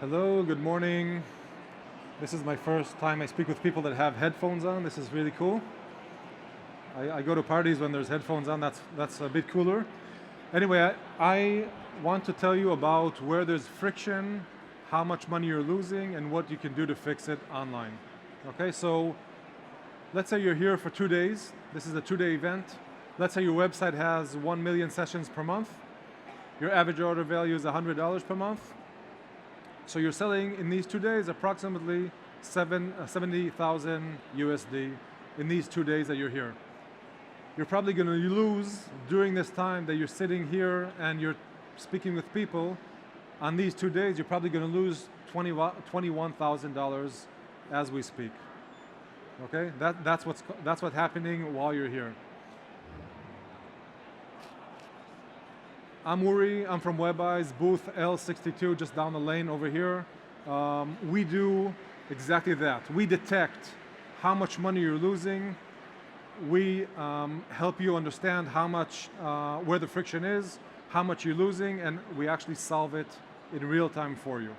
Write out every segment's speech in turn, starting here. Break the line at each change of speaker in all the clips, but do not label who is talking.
Hello, good morning. This is my first time I speak with people that have headphones on. This is really cool. I go to parties when there's headphones on, that's a bit cooler. Anyway, I want to tell you about where there's friction, how much money you're losing, and what you can do to fix it online. Okay, so let's say you're here for 2 days. This is a 2-day event. Let's say your website has 1 million sessions per month. Your average order value is $100 per month. So you're selling in these 2 days approximately 70,000 USD in these 2 days that you're here. You're probably going to lose during this time that you're sitting here and you're speaking with people. On these 2 days, you're probably going to lose $21,000 as we speak. Okay, that's what's happening while you're here. I'm Uri, I'm from WebEyes, booth L62, just down the lane over here. We do exactly that. We detect how much money you're losing. We help you understand how much, where the friction is, how much you're losing, and we actually solve it in real time for you,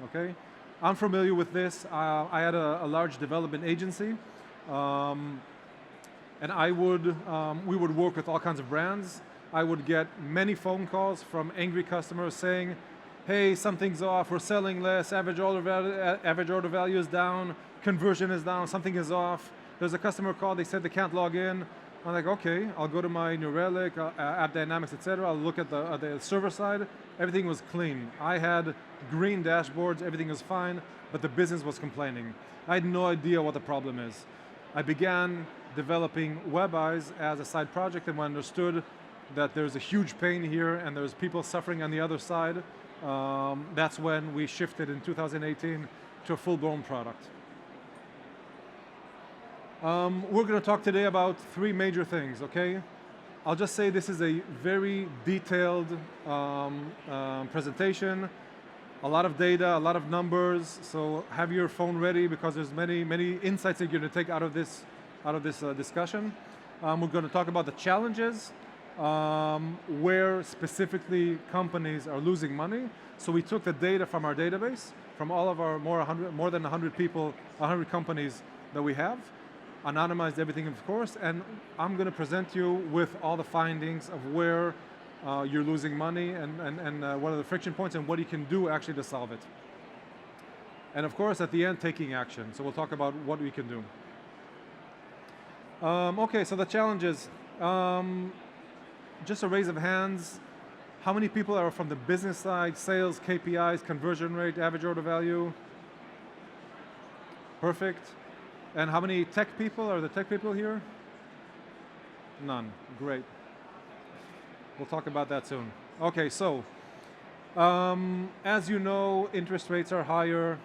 okay? I'm familiar with this. I had a large development agency, and we would work with all kinds of brands. I would get many phone calls from angry customers saying, hey, something's off, we're selling less, average order value is down, conversion is down, something is off. There's a customer call, they said they can't log in. I'm like, okay, I'll go to my New Relic, App Dynamics, etc. I'll look at the server side. Everything was clean. I had green dashboards, everything was fine, but the business was complaining. I had no idea what the problem is. I began developing WebEyes as a side project, and when I understood that there's a huge pain here and there's people suffering on the other side, that's when we shifted in 2018 to a full-blown product. We're going to talk today about 3 major things, okay? I'll just say this is a very detailed presentation, a lot of data, a lot of numbers, so have your phone ready because there's many insights that you're going to take out of this discussion. We're going to talk about the challenges, where specifically companies are losing money. So we took the data from our database, from all of our more than 100 people, 100 companies that we have, anonymized everything, of course, and I'm going to present you with all the findings of where you're losing money and what are the friction points and what you can do actually to solve it. And of course, at the end, taking action. So we'll talk about what we can do. Okay, so the challenges. Just a raise of hands. How many people are from the business side, sales, KPIs, conversion rate, average order value? Perfect. And how many tech people? Are the tech people here? None. Great. We'll talk about that soon. Okay, so as you know, interest rates are higher,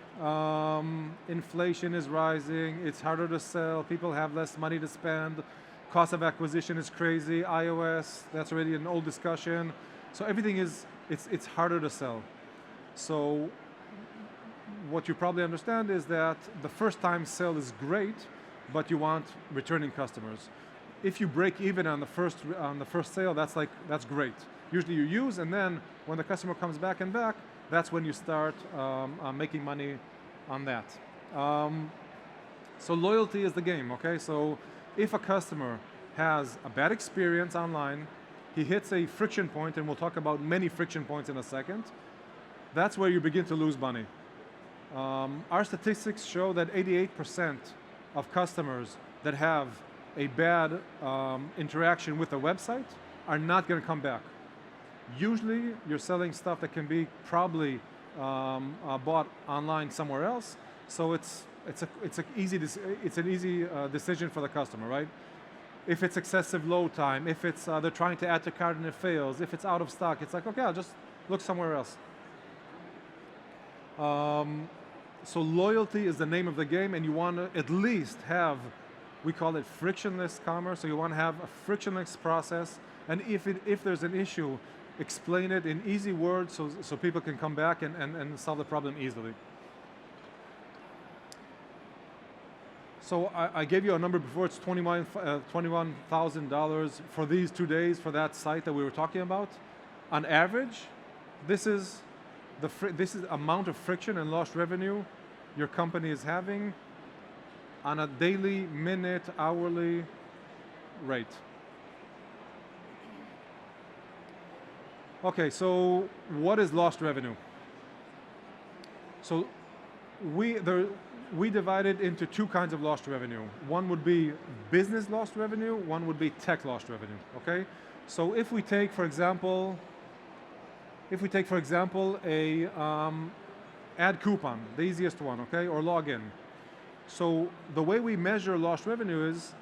inflation is rising, it's harder to sell, people have less money to spend, cost of acquisition is crazy, iOS, that's already an old discussion. So everything is, it's harder to sell. So what you probably understand is that the first time sale is great, but you want returning customers. If you break even on the first sale, that's great. Usually you use, and then when the customer comes back and back, that's when you start making money on that. So loyalty is the game, okay? So if a customer has a bad experience online, he hits a friction point, and we'll talk about many friction points in a second, that's where you begin to lose money. Our statistics show that 88% of customers that have a bad interaction with a website are not going to come back. Usually, you're selling stuff that can be probably bought online somewhere else, so it's an easy decision for the customer, right? If it's excessive load time, if it's they're trying to add to cart and it fails, if it's out of stock, it's like, okay, I'll just look somewhere else. So loyalty is the name of the game, and you want to at least have, we call it frictionless commerce, so you want to have a frictionless process, and if there's an issue, explain it in easy words so people can come back and solve the problem easily. So I gave you a number before, it's $21,000 for these 2 days for that site that we were talking about. On average, this is this is amount of friction and lost revenue your company is having on a daily, minute, hourly rate. Okay, so what is lost revenue? So we divide it into two kinds of lost revenue. One would be business lost revenue, one would be tech lost revenue, okay? So if we take, for example, a ad coupon, the easiest one, okay, or login. So the way we measure lost revenue is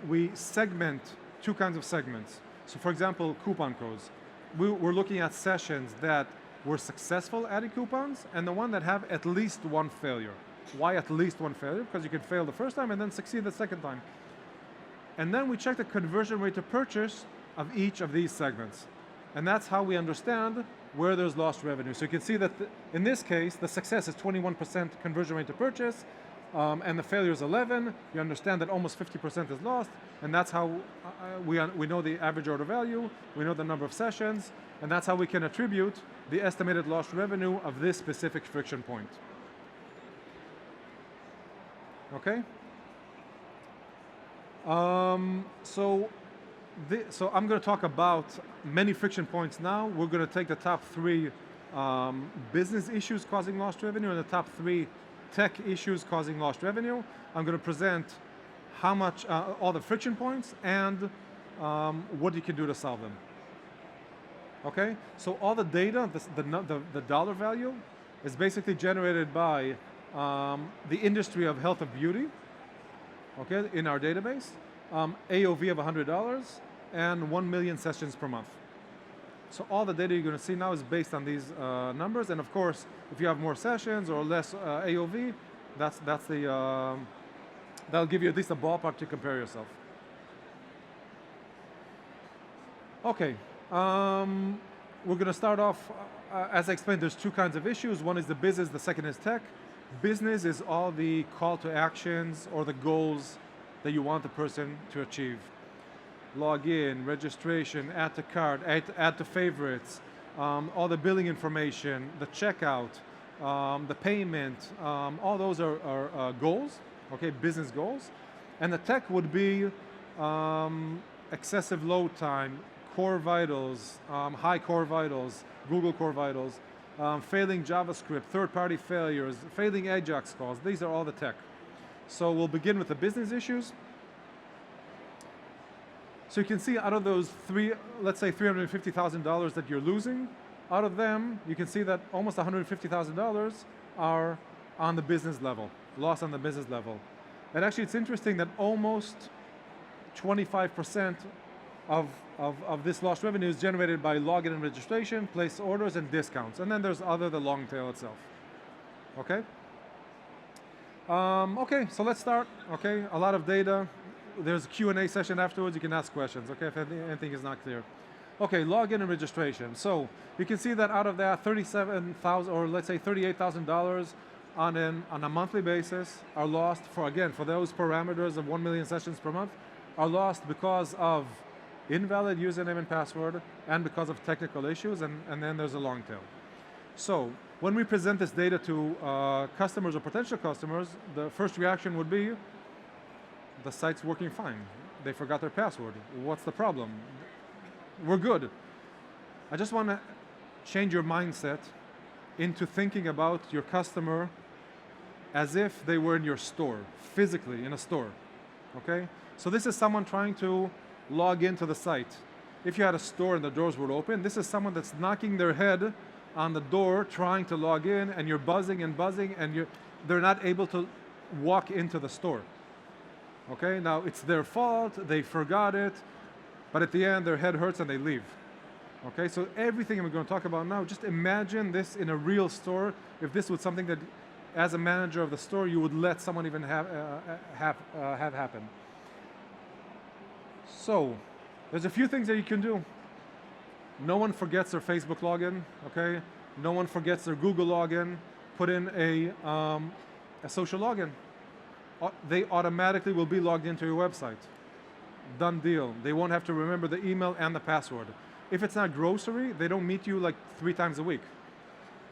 we segment two kinds of segments. So for example, coupon codes. We're looking at sessions that were successful adding coupons and the one that have at least one failure. Why at least one failure? Because you can fail the first time and then succeed the second time. And then we check the conversion rate to purchase of each of these segments. And that's how we understand where there's lost revenue. So you can see that in this case, the success is 21% conversion rate to purchase, and the failure is 11. You understand that almost 50% is lost, and that's how we know the average order value, we know the number of sessions, and that's how we can attribute the estimated lost revenue of this specific friction point. Okay? So I'm going to talk about many friction points now. We're going to take the top 3 business issues causing lost revenue and the top 3 tech issues causing lost revenue. I'm going to present how much, all the friction points and what you can do to solve them. Okay, so all the data, the dollar value, is basically generated by the industry of health and beauty, okay, in our database. AOV of $100 and 1 million sessions per month. So all the data you're going to see now is based on these numbers, and of course, if you have more sessions or less AOV, that'll give you at least a ballpark to compare yourself. Okay, we're going to start off, as I explained, there's 2 kinds of issues. One is the business, the second is tech. Business is all the call to actions or the goals that you want the person to achieve. Login, registration, add to cart, add to favorites, all the billing information, the checkout, the payment, all those are goals, okay, business goals. And the tech would be excessive load time, core vitals, high core vitals, Google core vitals, failing JavaScript, third-party failures, failing Ajax calls. These are all the tech. So we'll begin with the business issues. So you can see out of those let's say $350,000 that you're losing, out of them, you can see that almost $150,000 are on the business level, loss on the business level. And actually it's interesting that almost 25% of this lost revenue is generated by login and registration, place orders, and discounts. And then there's the long tail itself. Okay? Okay, so let's start. Okay, a lot of data. There's a Q&A session afterwards. You can ask questions, okay, if anything is not clear. Okay, login and registration. So you can see that out of that, $37,000 or let's say $38,000 on a monthly basis are lost for those parameters of 1 million sessions per month are lost because of invalid username and password and because of technical issues, and then there's a long tail. So when we present this data to customers or potential customers, the first reaction would be, the site's working fine. They forgot their password. What's the problem? We're good. I just want to change your mindset into thinking about your customer as if they were in your store, physically in a store, okay? So this is someone trying to log into the site. If you had a store and the doors were open, this is someone that's knocking their head on the door trying to log in, and you're buzzing and buzzing, and they're not able to walk into the store. Okay, now it's their fault, they forgot it, but at the end their head hurts and they leave. Okay, so everything I'm going to talk about now, just imagine this in a real store, if this was something that as a manager of the store you would let someone even have happen. So, there's a few things that you can do. No one forgets their Facebook login, okay? No one forgets their Google login. Put in a social login. They automatically will be logged into your website. Done deal. They won't have to remember the email and the password. If it's not grocery, they don't meet you like 3 times a week.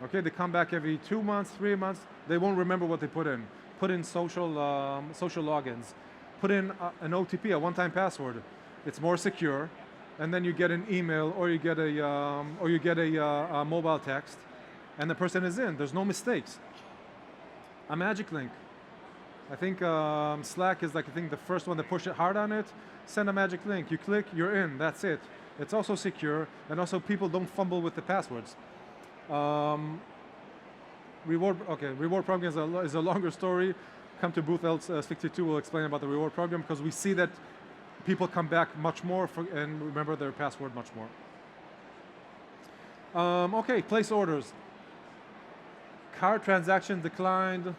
Okay, they come back every 2 months, 3 months, they won't remember what they put in. Put in social logins. Put in an OTP, a one-time password. It's more secure, and then you get an email or you get a mobile text, and the person is in. There's no mistakes. A magic link. I think Slack is like, I think the first one to push it hard on it. Send a magic link. You click, you're in. That's it. It's also secure, and also people don't fumble with the passwords. Reward program is a longer story. Come to booth L62, we'll explain about the reward program, because we see that people come back much more and remember their password much more. Okay, place orders. Cart transaction declined,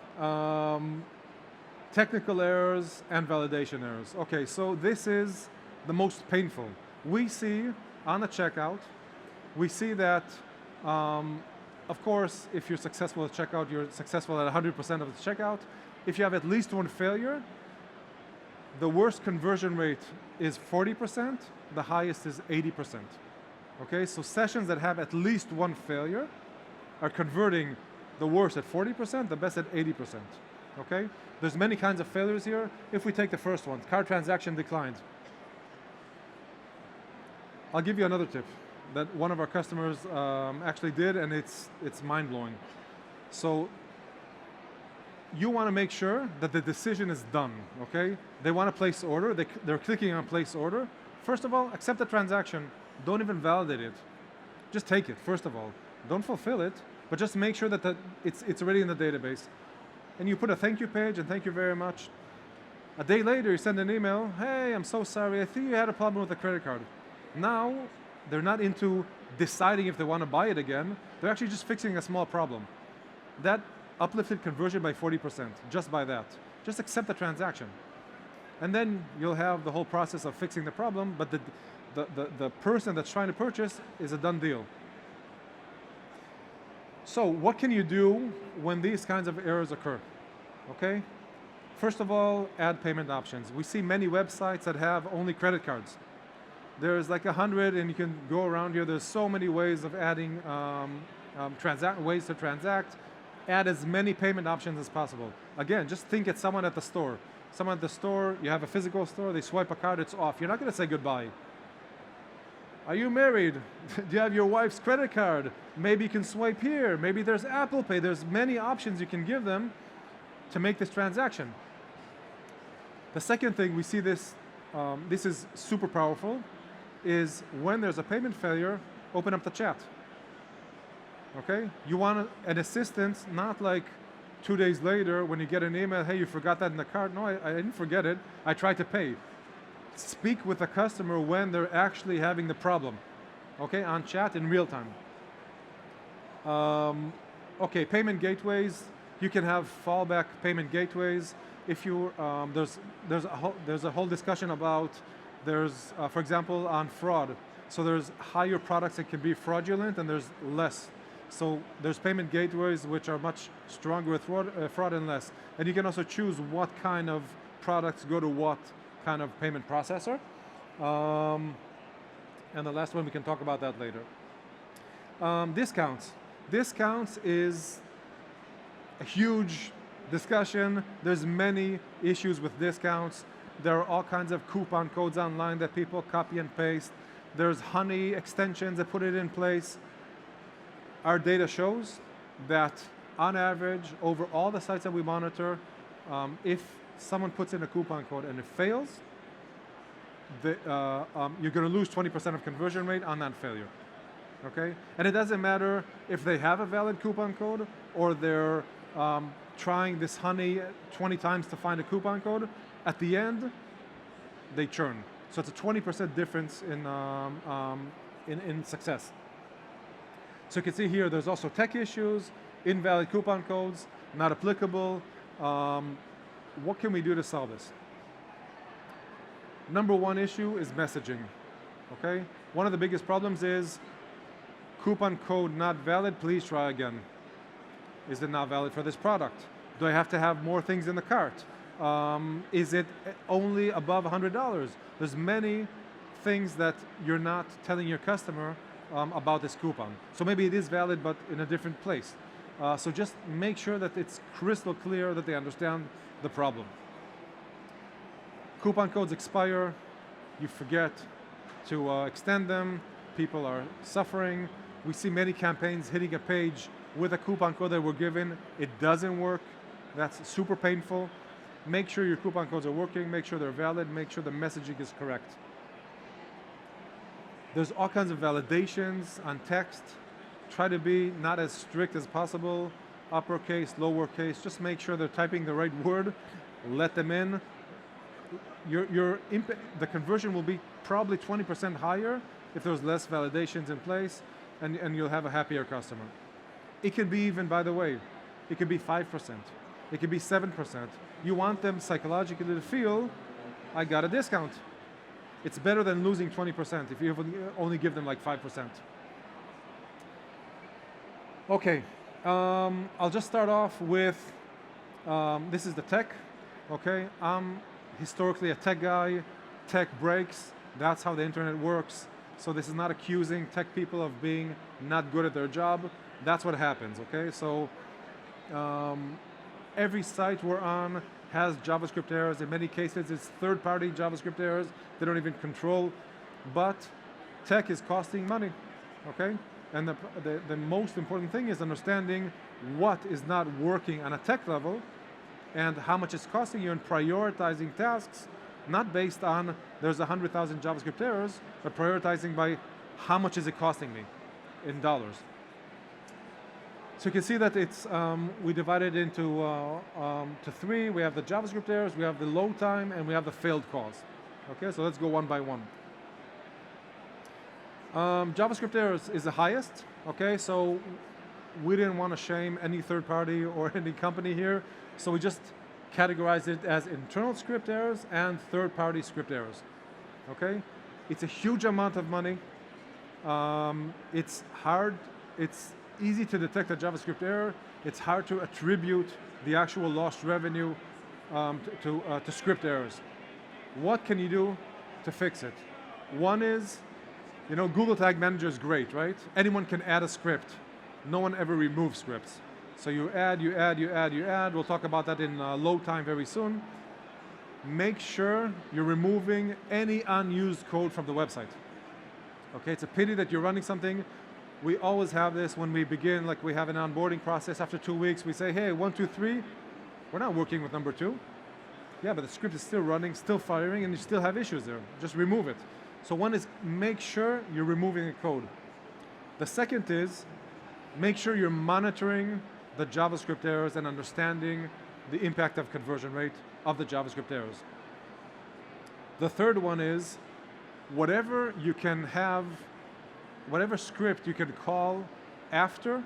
technical errors, and validation errors. Okay, so this is the most painful. We see on the checkout, we see that, of course, if you're successful at checkout, you're successful at 100% of the checkout. If you have at least one failure, the worst conversion rate is 40%, the highest is 80%. Okay, so sessions that have at least one failure are converting the worst at 40%, the best at 80%. Okay, there's many kinds of failures here. If we take the first one, cart transaction declined. I'll give you another tip that one of our customers actually did, and it's mind-blowing. So you want to make sure that the decision is done, okay? They want to place order, they're clicking on place order. First of all, accept the transaction. Don't even validate it. Just take it, first of all. Don't fulfill it, but just make sure that it's already in the database. And you put a thank you page and thank you very much. A day later, you send an email, hey, I'm so sorry, I think you had a problem with the credit card. Now, they're not into deciding if they want to buy it again, they're actually just fixing a small problem. That uplifted conversion by 40%, just by that. Just accept the transaction. And then you'll have the whole process of fixing the problem, but the person that's trying to purchase is a done deal. So what can you do when these kinds of errors occur? Okay? First of all, add payment options. We see many websites that have only credit cards. There's like 100, and you can go around here. There's so many ways of adding ways to transact. Add as many payment options as possible. Again, just think it's someone at the store. Someone at the store, you have a physical store, they swipe a card, it's off. You're not going to say goodbye. Are you married? Do you have your wife's credit card? Maybe you can swipe here. Maybe there's Apple Pay. There's many options you can give them to make this transaction. The second thing we see this is super powerful, is when there's a payment failure, open up the chat. Okay? You want an assistant, not like 2 days later when you get an email, hey, you forgot that in the cart. No, I didn't forget it. I tried to pay. Speak with the customer when they're actually having the problem. Okay, on chat in real time. Okay, payment gateways. You can have fallback payment gateways. If you there's a whole discussion about for example, on fraud. So there's higher products that can be fraudulent, and there's less. So there's payment gateways which are much stronger with fraud and less. And you can also choose what kind of products go to what kind of payment processor. And the last one, we can talk about that later. Discounts. Discounts is a huge discussion. There's many issues with discounts. There are all kinds of coupon codes online that people copy and paste. There's honey extensions that put it in place. Our data shows that on average, over all the sites that we monitor, if someone puts in a coupon code and it fails, you're going to lose 20% of conversion rate on that failure. Okay? And it doesn't matter if they have a valid coupon code or they're trying this honey 20 times to find a coupon code. At the end, they churn. So it's a 20% difference in success. So you can see here, there's also tech issues, invalid coupon codes, not applicable. What can we do to solve this? Number one issue is messaging, okay? One of the biggest problems is coupon code not valid, please try again. Is it not valid for this product? Do I have to have more things in the cart? Is it only above $100? There's many things that you're not telling your customer about this coupon. So maybe it is valid, but in a different place. So just make sure that it's crystal clear that they understand the problem. Coupon codes expire, you forget to extend them, people are suffering. We see many campaigns hitting a page with a coupon code that we're given, it doesn't work, that's super painful. Make sure your coupon codes are working, make sure they're valid, make sure the messaging is correct. There's all kinds of validations on text. Try to be not as strict as possible, uppercase, lowercase, just make sure they're typing the right word, let them in. The conversion will be probably 20% higher if there's less validations in place, and you'll have a happier customer. It can be even, by the way, it could be 5%, it could be 7%. You want them psychologically to feel, I got a discount. It's better than losing 20% if you only give them like 5%. Okay, I'll just start off with, this is the tech, okay? I'm historically a tech guy, tech breaks, that's how the internet works. So this is not accusing tech people of being not good at their job, that's what happens, okay? So every site we're on has JavaScript errors. In many cases, it's third-party JavaScript errors they don't even control, but tech is costing money, okay? And the most important thing is understanding what is not working on a tech level and how much it's costing you, and prioritizing tasks, not based on there's 100,000 JavaScript errors, but prioritizing by how much is it costing me in dollars. So you can see that it's, we divided into to three. We have the JavaScript errors, we have the load time, and we have the failed calls. Okay, so let's go one by one. JavaScript errors is the highest. Okay, so we didn't want to shame any third party or any company here, so we just categorized it as internal script errors and third-party script errors. Okay, it's a huge amount of money. It's hard. It's easy to detect a JavaScript error. It's hard to attribute the actual lost revenue to script errors. What can you do to fix it? One is, you know, Google Tag Manager is great, right? Anyone can add a script. No one ever removes scripts. So you add, you add, you add, you add. We'll talk about that in load time very soon. Make sure you're removing any unused code from the website. Okay, it's a pity that you're running something. We always have this when we begin, like we have an onboarding process. After 2 weeks, we say, hey, 1, 2, 3. We're not working with number 2. Yeah, but the script is still running, still firing, and you still have issues there. Just remove it. So one is make sure you're removing the code. The second is make sure you're monitoring the JavaScript errors and understanding the impact of conversion rate of the JavaScript errors. The third one is whatever you can have, whatever script you can call after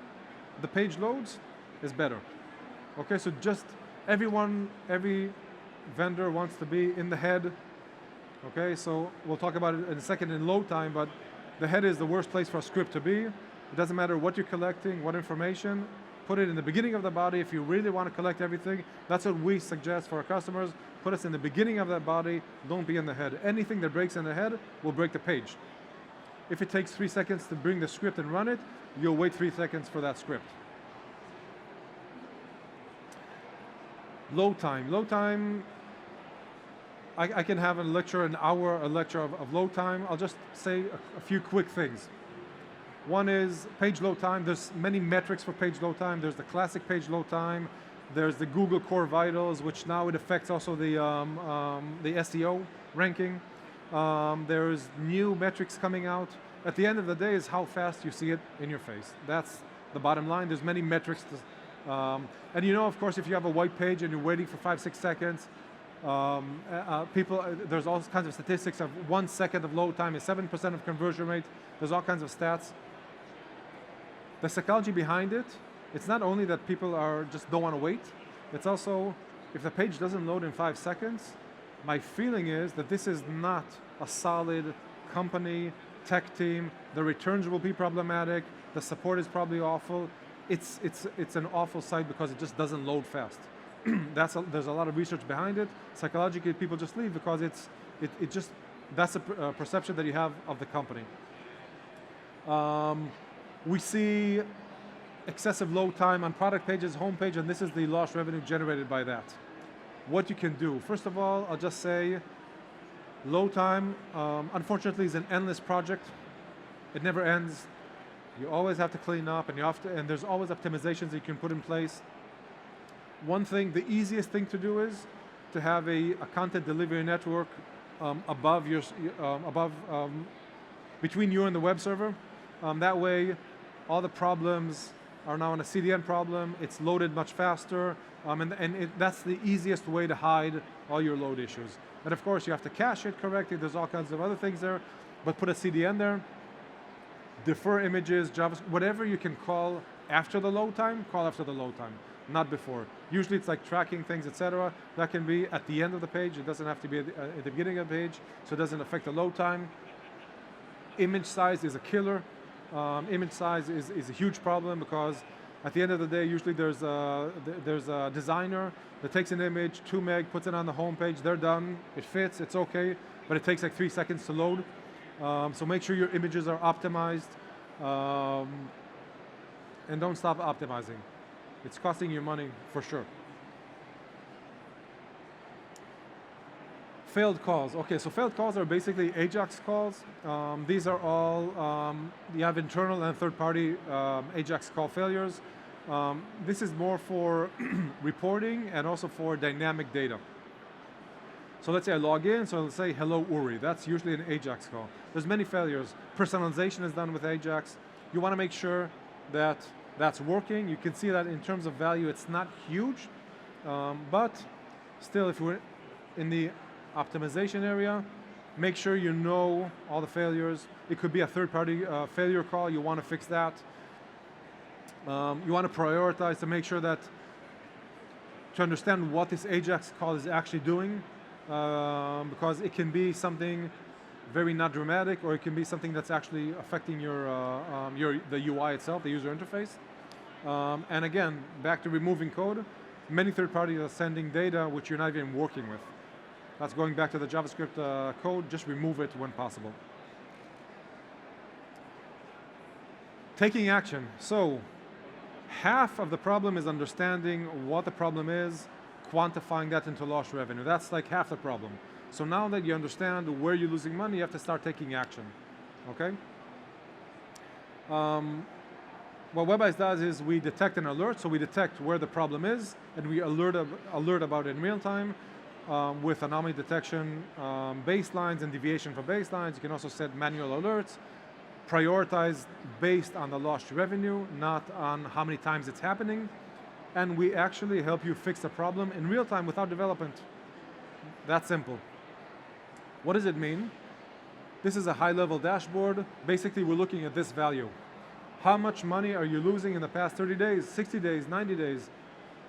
the page loads is better. Okay, so just every vendor wants to be in the head. Okay, so we'll talk about it in a second in load time, but the head is the worst place for a script to be. It doesn't matter what you're collecting, what information, put it in the beginning of the body. If you really want to collect everything, that's what we suggest for our customers. Put us in the beginning of that body, don't be in the head. Anything that breaks in the head will break the page. If it takes 3 seconds to bring the script and run it, you'll wait 3 seconds for that script. Load time. Load time, I can have a lecture, an hour, a lecture of load time. I'll just say a few quick things. One is page load time. There's many metrics for page load time. There's the classic page load time. There's the Google Core Vitals, which now it affects also the SEO ranking. There's new metrics coming out. At the end of the day is how fast you see it in your face. That's the bottom line. There's many metrics. And you know, of course, if you have a white page and you're waiting for 5-6 seconds, there's all kinds of statistics of 1 second of load time is 7% of conversion rate. There's all kinds of stats. The psychology behind it, it's not only that people just don't want to wait, it's also, if the page doesn't load in 5 seconds, my feeling is that this is not a solid company, tech team. The returns will be problematic. The support is probably awful. It's an awful site because it just doesn't load fast. There's a lot of research behind it. Psychologically, people just leave because that's a perception that you have of the company. We see excessive load time on product pages, homepage, and this is the lost revenue generated by that. What you can do, first of all, I'll just say, load time, unfortunately, is an endless project. It never ends. You always have to clean up, and there's always optimizations you can put in place. One thing, the easiest thing to do is to have a content delivery network between you and the web server. That way, all the problems are now on a CDN problem. It's loaded much faster, that's the easiest way to hide all your load issues. And of course, you have to cache it correctly. There's all kinds of other things there, but put a CDN there. Defer images, JavaScript, whatever you can call after the load time, call after the load time, not before. Usually it's like tracking things, etc. That can be at the end of the page. It doesn't have to be at the beginning of the page, so it doesn't affect the load time. Image size is a killer. Image size is a huge problem because at the end of the day, usually there's a designer that takes an image, 2 meg, puts it on the home page, they're done, it fits, it's okay, but it takes like 3 seconds to load. So make sure your images are optimized, and don't stop optimizing. It's costing you money for sure. Failed calls. Okay, so failed calls are basically AJAX calls. These are all, you have internal and third-party AJAX call failures. This is more for reporting and also for dynamic data. So let's say I log in, so let's say, hello Uri. That's usually an AJAX call. There's many failures. Personalization is done with AJAX. You want to make sure that that's working. You can see that in terms of value, it's not huge, but still, if we're in the optimization area, make sure you know all the failures. It could be a third-party failure call. You want to fix that. You want to prioritize to make sure that, to understand what this AJAX call is actually doing, because it can be something very not dramatic, or it can be something that's actually affecting the UI itself, the user interface. And again, back to removing code, many third parties are sending data which you're not even working with. That's going back to the JavaScript code, just remove it when possible. Taking action. So, half of the problem is understanding what the problem is, quantifying that into lost revenue. That's like half the problem. So now that you understand where you're losing money, you have to start taking action, okay? What WebEyes does is we detect an alert, so we detect where the problem is, and we alert about it in real time with anomaly detection, baselines and deviation from baselines. You can also set manual alerts, prioritize based on the lost revenue, not on how many times it's happening, and we actually help you fix the problem in real time without development. That simple. What does it mean? This is a high-level dashboard. Basically, we're looking at this value. How much money are you losing in the past 30 days, 60 days, 90 days?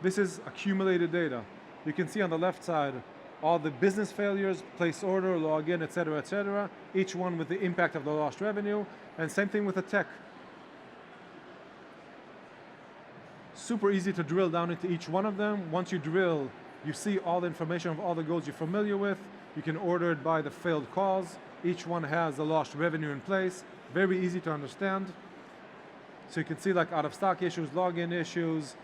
This is accumulated data. You can see on the left side all the business failures, place order, login, etc., each one with the impact of the lost revenue, and same thing with the tech. Super easy to drill down into each one of them. Once you drill, you see all the information of all the goals you're familiar with. You can order it by the failed calls. Each one has the lost revenue in place. Very easy to understand. So you can see like out of stock issues, login issues,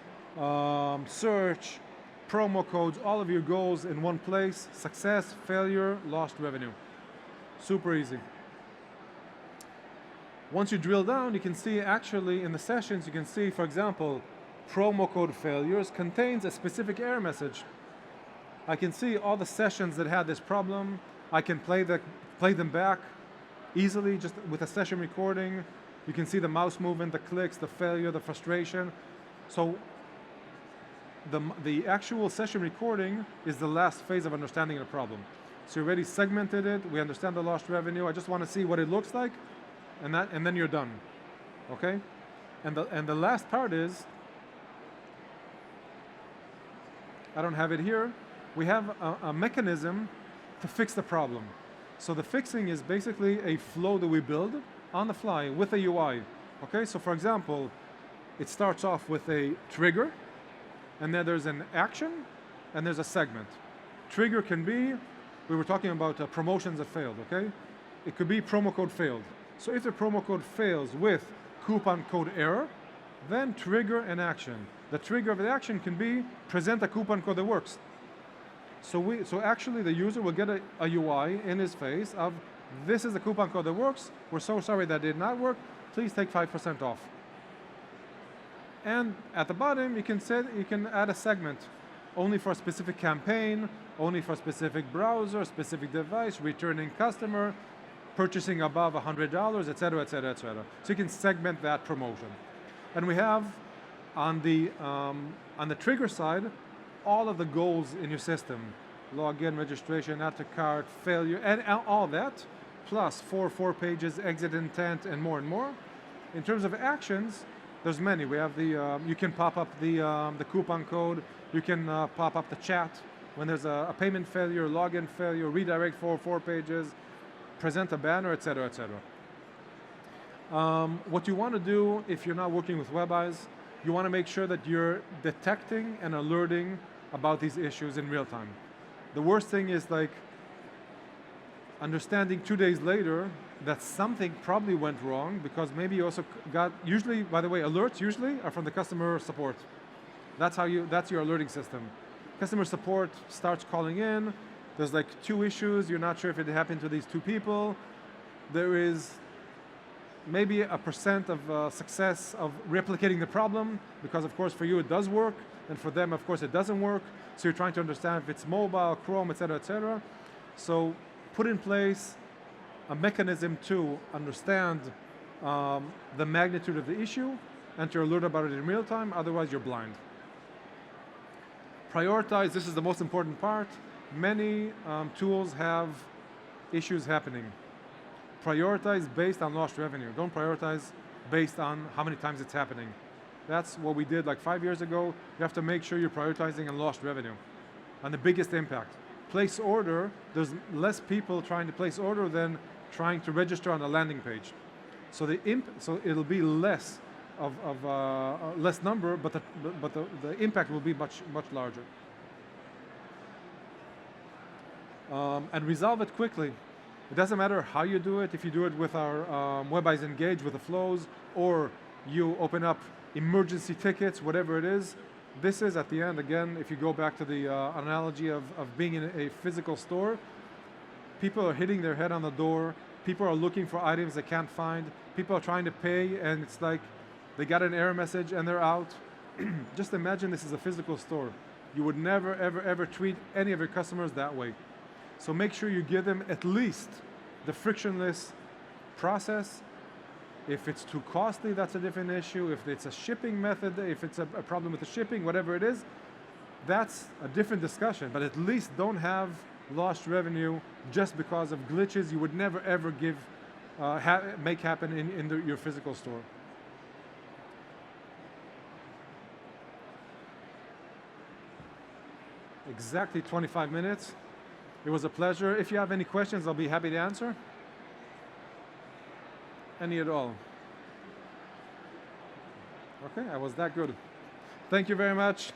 search, promo codes, all of your goals in one place. Success, failure, lost revenue. Super easy. Once you drill down, you can see actually in the sessions, you can see, for example, promo code failures contains a specific error message. I can see all the sessions that had this problem. I can play them back easily just with a session recording. You can see the mouse movement, the clicks, the failure, the frustration. So the actual session recording is the last phase of understanding the problem. So you already segmented it. We understand the lost revenue. I just want to see what it looks like, and then you're done. Okay? And the last part is, I don't have it here. We have a mechanism to fix the problem. So the fixing is basically a flow that we build on the fly with a UI. Okay, so for example, it starts off with a trigger, and then there's an action, and there's a segment. Trigger can be, we were talking about promotions that failed, okay? It could be promo code failed. So if the promo code fails with coupon code error, then trigger an action. The trigger of the action can be present a coupon code that works. So actually the user will get a UI in his face of, this is the coupon code that works, we're so sorry that did not work, please take 5% off. And at the bottom, you can add a segment, only for a specific campaign, only for a specific browser, specific device, returning customer, purchasing above $100, et cetera, et cetera, et cetera. So you can segment that promotion. And we have on the trigger side, all of the goals in your system. Login, registration, add to cart, failure, and all that, plus four pages, exit intent, and more and more. In terms of actions, there's many. We have the, you can pop up the coupon code, you can pop up the chat when there's a payment failure, login failure, redirect four pages, present a banner, et cetera, et cetera. What you want to do if you're not working with web eyes, you want to make sure that you're detecting and alerting about these issues in real time. The worst thing is like understanding 2 days later that something probably went wrong because maybe you also got, usually, by the way, alerts usually are from the customer support. That's your alerting system. Customer support starts calling in, there's like 2 issues, you're not sure if it happened to these 2 people. There is maybe a % of success of replicating the problem, because of course for you it does work, and for them of course it doesn't work, so you're trying to understand if it's mobile, Chrome, et cetera, et cetera. So put in place a mechanism to understand the magnitude of the issue and to alert about it in real time, otherwise you're blind. Prioritize, this is the most important part. Many tools have issues happening. Prioritize based on lost revenue. Don't prioritize based on how many times it's happening. That's what we did like 5 years ago. You have to make sure you're prioritizing on lost revenue, on the biggest impact. Place order, there's less people trying to place order than trying to register on a landing page. So so it'll be less of less number, but the impact will be much larger. And resolve it quickly. It doesn't matter how you do it, if you do it with our Web Eyes Engage with the flows, or you open up emergency tickets, whatever it is. This is at the end, again, if you go back to the analogy of being in a physical store, people are hitting their head on the door, people are looking for items they can't find, people are trying to pay and it's like they got an error message and they're out. Just imagine this is a physical store. You would never, ever treat any of your customers that way. So make sure you give them at least the frictionless process. If it's too costly, that's a different issue. If it's a shipping method, if it's a problem with the shipping, whatever it is, that's a different discussion. But at least don't have lost revenue just because of glitches you would never ever make happen in your physical store. Exactly 25 minutes. It was a pleasure. If you have any questions, I'll be happy to answer. Any at all. Okay, I was that good. Thank you very much.